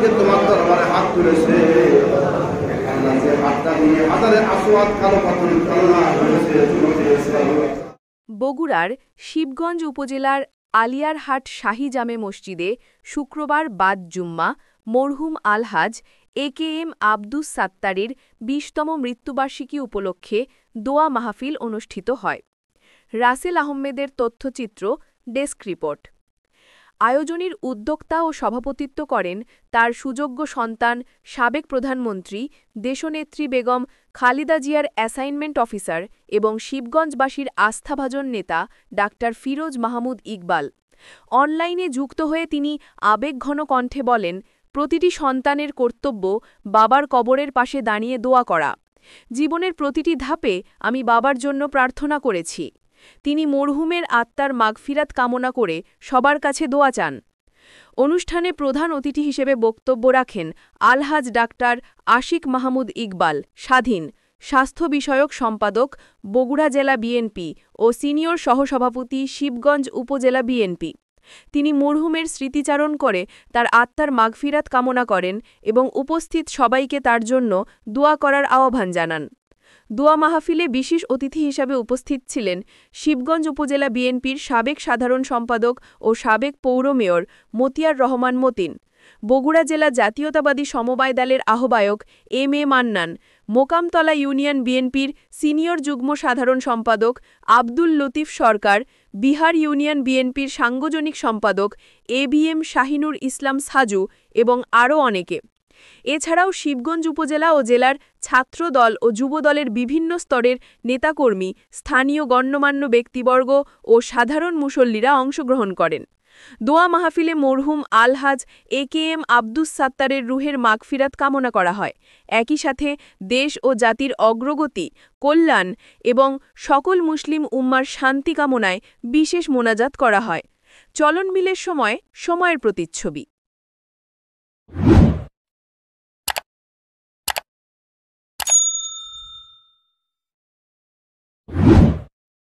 আজকে তোমার দরবারে হাত তুলেছে, আল্লাহ যে হাতটা দিয়ে হাজারে আসওয়াদ কালো পাথর আল্লাহ করেছে। বগুড়ার শিবগঞ্জ উপজেলার আলিয়ারহাট শাহী জামে মসজিদে শুক্রবার বাদ জুম্মা মরহুম আলহাজ একেএম আব্দুস সাত্তারের ২০তম মৃত্যুবার্ষিকী উপলক্ষে দোয়া মাহফিল অনুষ্ঠিত হয়। রাসেল আহমেদের তথ্যচিত্র, ডেস্ক রিপোর্ট। আয়োজনের উদ্যোক্তা ও সভাপতিত্ব করেন তার সুযোগ্য সন্তান সাবেক প্রধানমন্ত্রী দেশনেত্রী বেগম খালেদা জিয়ার অ্যাসাইনমেন্ট অফিসার এবং শিবগঞ্জবাসীর আস্থাভাজন নেতা ডাক্তার ফিরোজ মাহমুদ ইকবাল। অনলাইনে যুক্ত হয়ে তিনি আবেগঘন কণ্ঠে বলেন, প্রতিটি সন্তানের কর্তব্য বাবার কবরের পাশে দাঁড়িয়ে দোয়া করা। জীবনের প্রতিটি ধাপে আমি বাবার জন্য প্রার্থনা করেছি। তিনি মরহুমের আত্মার মাগফিরাত কামনা করে সবার কাছে দোয়া চান। অনুষ্ঠানে প্রধান অতিথি হিসেবে বক্তব্য রাখেন আলহাজ ডাক্তার আশিক মাহমুদ ইকবাল, স্বাধীন স্বাস্থ্য বিষয়ক সম্পাদক, বগুড়া জেলা বিএনপি ও সিনিয়র সহসভাপতি, শিবগঞ্জ উপজেলা বিএনপি। তিনি মরহুমের স্মৃতিচারণ করে তার আত্মার মাগফিরাত কামনা করেন এবং উপস্থিত সবাইকে তার জন্য দোয়া করার আহ্বান জানান। দোয়া মাহফিলে বিশেষ অতিথি হিসাবে উপস্থিত ছিলেন শিবগঞ্জ উপজেলা বিএনপির সাবেক সাধারণ সম্পাদক ও সাবেক পৌর মেয়র মতিয়ার রহমান মতিন, বগুড়া জেলা জাতীয়তাবাদী সমবায় দলের আহ্বায়ক M A Mannan, Mokamtala union বিএনপির সিনিয়র যুগ্ম সাধারণ সম্পাদক আব্দুল লতিফ সরকার, বিহার ইউনিয়ন বিএনপির সাংগঠনিক সম্পাদক এবিএম শাহিনুর ইসলাম সাজু এবং আরও অনেকে। এছাড়াও শিবগঞ্জ উপজেলা ও জেলার ছাত্রদল ও যুবদলের বিভিন্ন স্তরের নেতাকর্মী, স্থানীয় গণ্যমান্য ব্যক্তিবর্গ ও সাধারণ মুসল্লিরা অংশগ্রহণ করেন। দোয়া মাহফিলে মরহুম আলহাজ একেএম আব্দুস সাত্তারের রুহের মাগফিরাত কামনা করা হয়। একই সাথে দেশ ও জাতির অগ্রগতি, কল্যাণ এবং সকল মুসলিম উম্মার শান্তি কামনায় বিশেষ মোনাজাত করা হয়। চলন মিলের সময়ের প্রতিচ্ছবি।